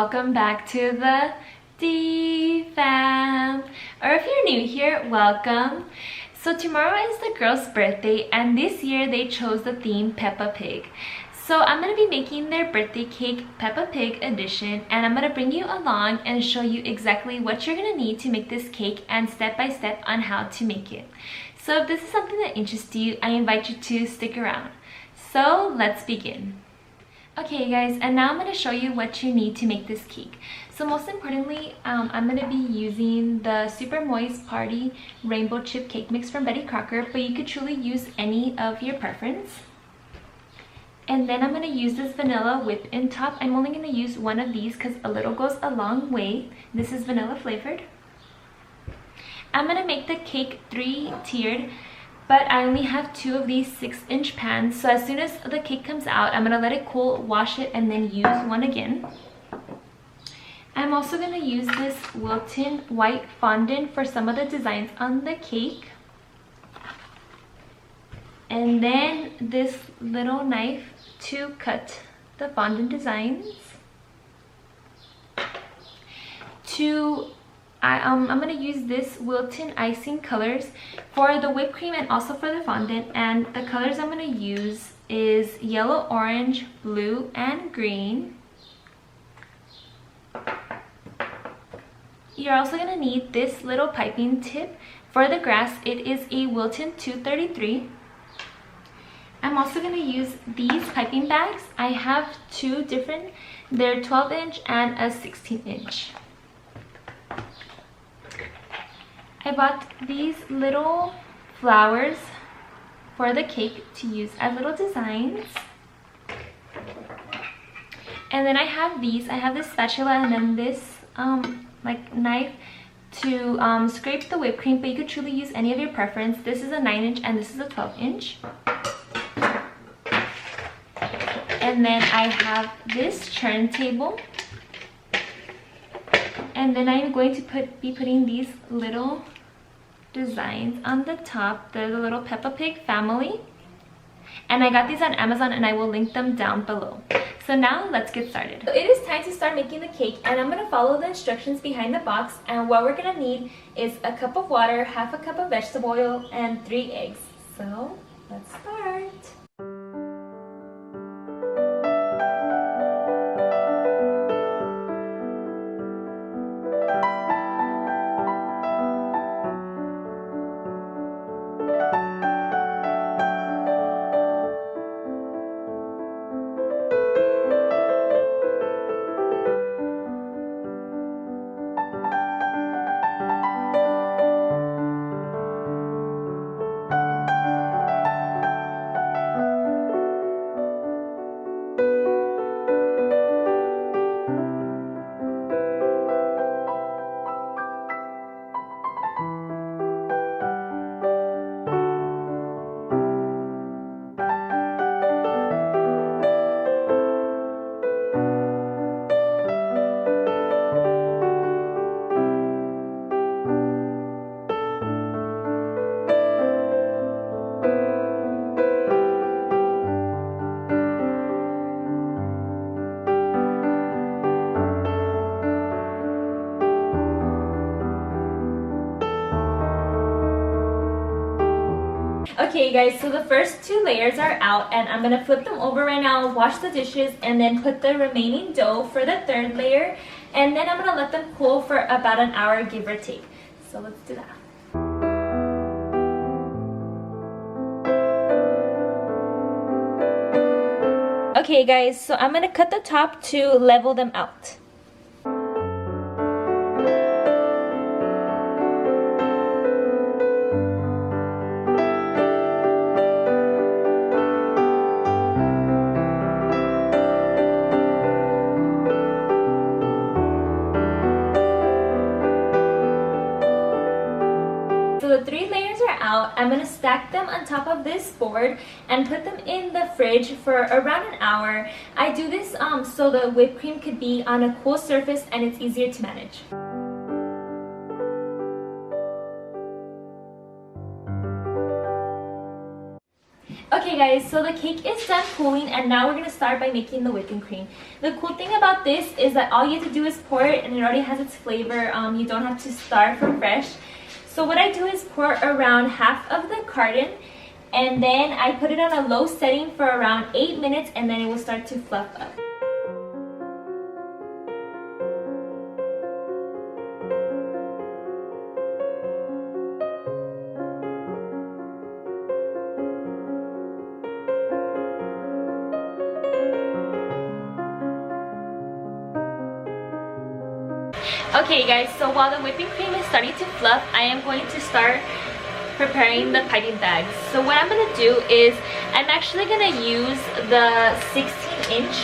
welcome back to the D fam, or if you're new here, welcome. So tomorrow is the girl's birthday and this year they chose the theme Peppa Pig. So I'm going to be making their birthday cake Peppa Pig edition, and I'm going to bring you along and show you exactly what you're going to need to make this cake and step by step on how to make it. So if this is something that interests you, I invite you to stick around. So let's begin. Okay guys, and now I'm going to show you what you need to make this cake. So most importantly, I'm going to be using the Super Moist Party Rainbow Chip Cake Mix from Betty Crocker, but you could truly use any of your preference. And then I'm going to use this vanilla whip-in top. I'm only going to use one of these because a little goes a long way. This is vanilla flavored. I'm going to make the cake 3-tiered, but I only have 2 of these 6-inch pans. So as soon as the cake comes out, I'm going to let it cool, wash it, and then use one again. I'm also going to use this Wilton white fondant for some of the designs on the cake. And then this little knife to cut the fondant designs. I'm going to use this Wilton Icing colors for the whipped cream and also for the fondant, and the colors I'm going to use is yellow, orange, blue, and green. You're also going to need this little piping tip for the grass. It is a Wilton 233. I'm also going to use these piping bags. I have 2 different. They're 12-inch and a 16-inch. I bought these little flowers for the cake to use as little designs. And then I have these. I have this spatula and then this like knife to scrape the whipped cream, but you could truly use any of your preference. This is a 9-inch and this is a 12-inch. And then I have this turntable. And then I'm going to be putting these little designs on the top. They're the little Peppa Pig family. And I got these on Amazon and I will link them down below. So now let's get started. So it is time to start making the cake, and I'm going to follow the instructions behind the box. And what we're going to need is a cup of water, half a cup of vegetable oil, and 3 eggs. So let's start. Okay guys, so the first 2 layers are out, and I'm going to flip them over right now, wash the dishes, and then put the remaining dough for the 3rd layer, and then I'm going to let them cool for about an hour, give or take. So let's do that. Okay guys, so I'm going to cut the top to level them out. The 3 layers are out. I'm going to stack them on top of this board and put them in the fridge for around an hour. I do this so the whipped cream could be on a cool surface and it's easier to manage. Okay guys, so the cake is done cooling and now we're going to start by making the whipping cream. The cool thing about this is that all you have to do is pour it and it already has its flavor. You don't have to start from fresh. So what I do is pour around half of the carton and then I put it on a low setting for around 8 minutes and then it will start to fluff up. Okay guys, so while the whipping cream is starting to fluff, I am going to start preparing the piping bags. So what I'm going to do is I'm actually going to use the 16-inch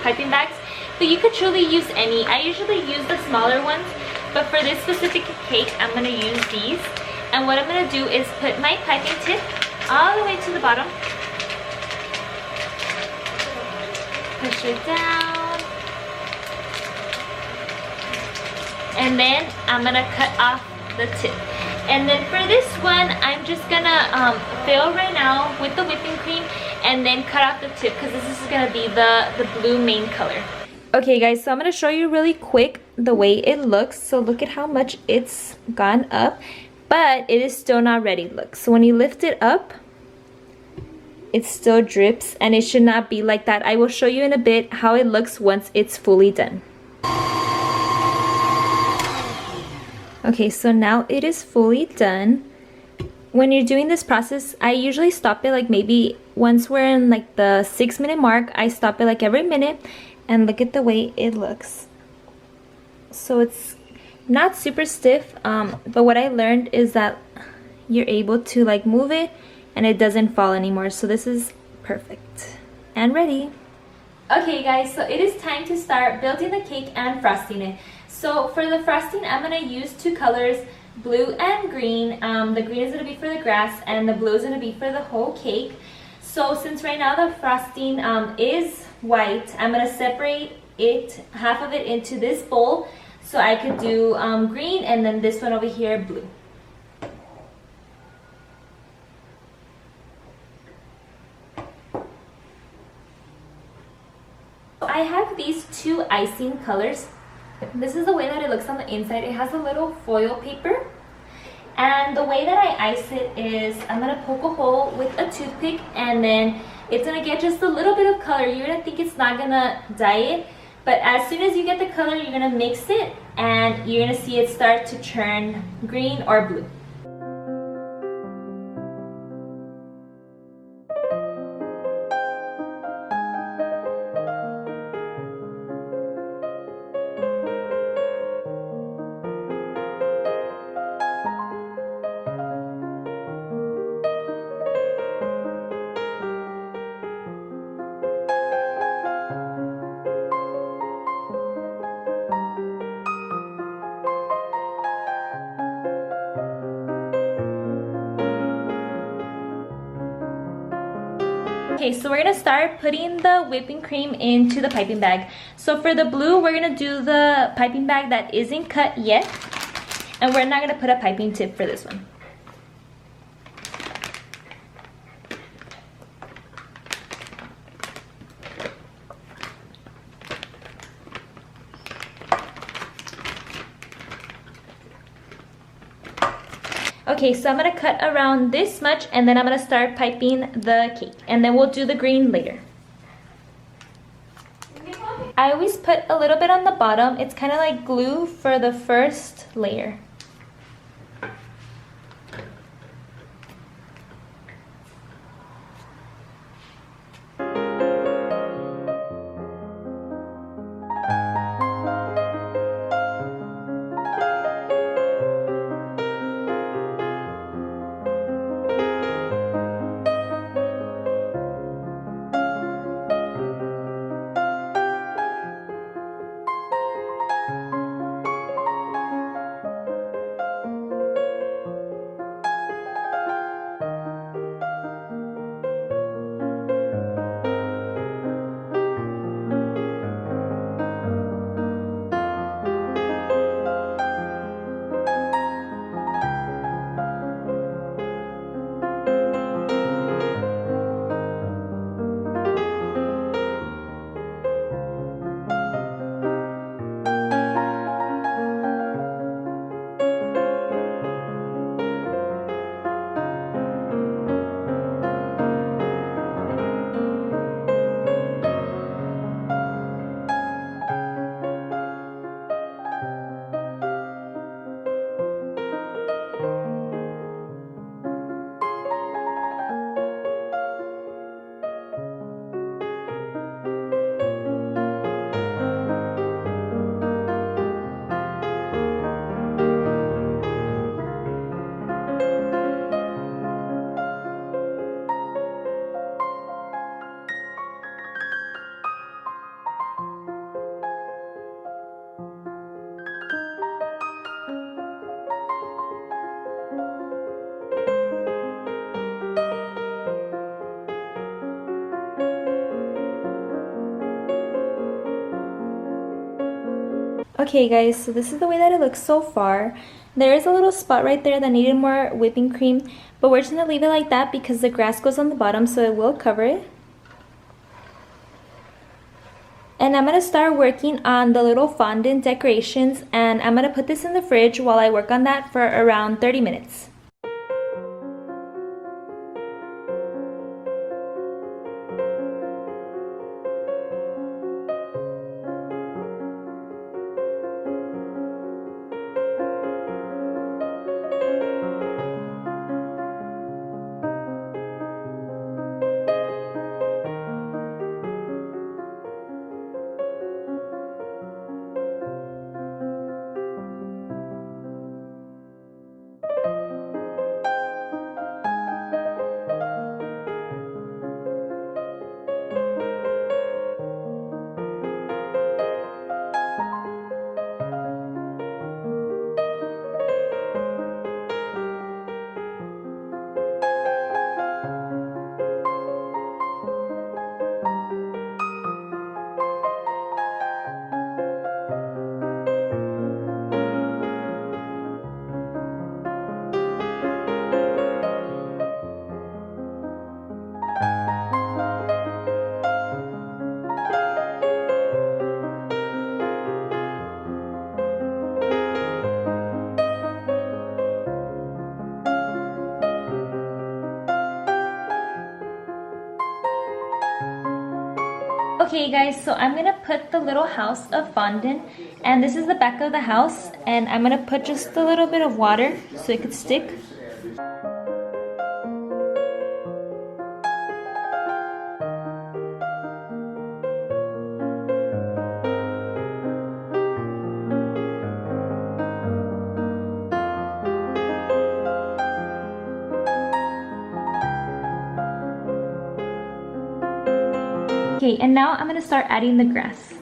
piping bags, but you could truly use any. I usually use the smaller ones, but for this specific cake I'm going to use these. And what I'm going to do is put my piping tip all the way to the bottom, push it down, and then I'm gonna cut off the tip. And then for this one, I'm just gonna fill right now with the whipping cream and then cut off the tip because this is gonna be the blue main color. Okay guys, so I'm gonna show you really quick the way it looks. So look at how much it's gone up, but it is still not ready. Look, so when you lift it up, it still drips and it should not be like that. I will show you in a bit how it looks once it's fully done. Okay, so now it is fully done. When you're doing this process, I usually stop it like maybe once we're in like the 6-minute mark, I stop it like every minute and look at the way it looks. So it's not super stiff, but what I learned is that you're able to like move it and it doesn't fall anymore. So this is perfect and ready. Okay guys, so it is time to start building the cake and frosting it. So for the frosting, I'm going to use 2 colors, blue and green. The green is going to be for the grass and the blue is going to be for the whole cake. So since right now the frosting is white, I'm going to separate it, half of it into this bowl. So I could do green and then this one over here, blue. I have these 2 icing colors. This is the way that it looks on the inside. It has a little foil paper. And the way that I ice it is I'm going to poke a hole with a toothpick and then it's going to get just a little bit of color. You're going to think it's not going to dye it. But as soon as you get the color, you're going to mix it and you're going to see it start to turn green or blue. Okay, so we're gonna start putting the whipping cream into the piping bag. So for the blue, we're gonna do the piping bag that isn't cut yet. And we're not gonna put a piping tip for this one. Okay, so I'm gonna cut around this much and then I'm gonna start piping the cake and then we'll do the green later. I always put a little bit on the bottom. It's kind of like glue for the first layer. Okay guys, so this is the way that it looks so far. There is a little spot right there that needed more whipping cream, but we're just going to leave it like that because the grass goes on the bottom, so it will cover it. And I'm going to start working on the little fondant decorations, and I'm going to put this in the fridge while I work on that for around 30 minutes. Okay guys, so I'm gonna put the little house of fondant, and this is the back of the house, and I'm gonna put just a little bit of water so it could stick. Okay, and now I'm gonna start adding the grass.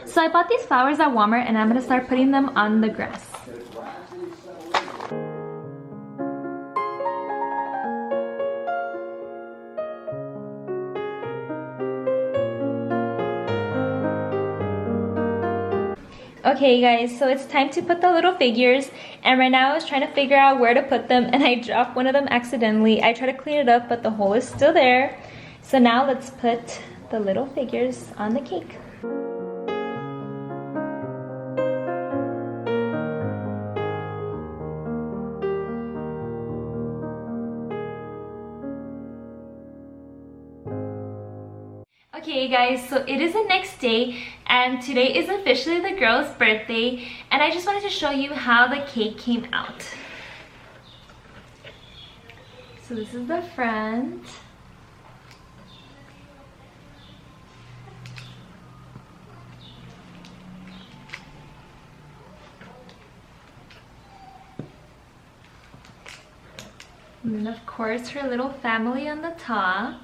So I bought these flowers at Walmart, and I'm going to start putting them on the grass. Okay guys, so it's time to put the little figures, and right now I was trying to figure out where to put them, and I dropped one of them accidentally. I tried to clean it up, but the hole is still there. So now let's put the little figures on the cake. Okay guys, so it is the next day, and today is officially the girl's birthday, and I just wanted to show you how the cake came out. So this is the front. And then of course her little family on the top.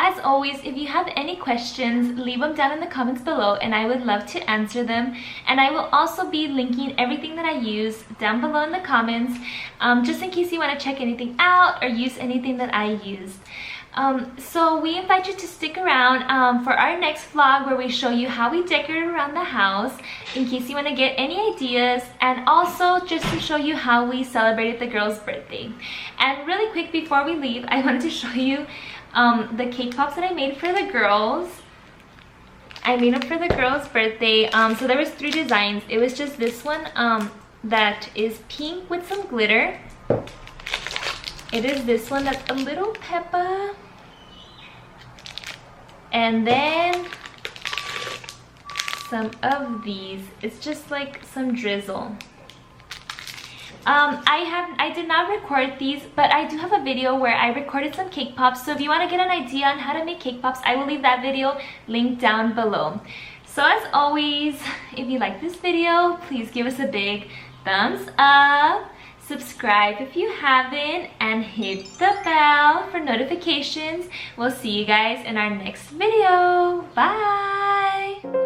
As always, if you have any questions, leave them down in the comments below and I would love to answer them. And I will also be linking everything that I use down below in the comments, just in case you want to check anything out or use anything that I used. So we invite you to stick around for our next vlog, where we show you how we decorate around the house, in case you want to get any ideas, and also just to show you how we celebrated the girl's birthday. And really quick before we leave, I wanted to show you the cake pops that I made for the girls. I made them for the girl's birthday. So there was 3 designs. It was just this one that is pink with some glitter. It is this one that's a little Peppa. And then some of these. It's just like some drizzle. I did not record these, but I do have a video where I recorded some cake pops. So if you want to get an idea on how to make cake pops, I will leave that video linked down below. So as always, if you like this video, please give us a big thumbs up, subscribe if you haven't, and hit the bell for notifications. We'll see you guys in our next video. Bye!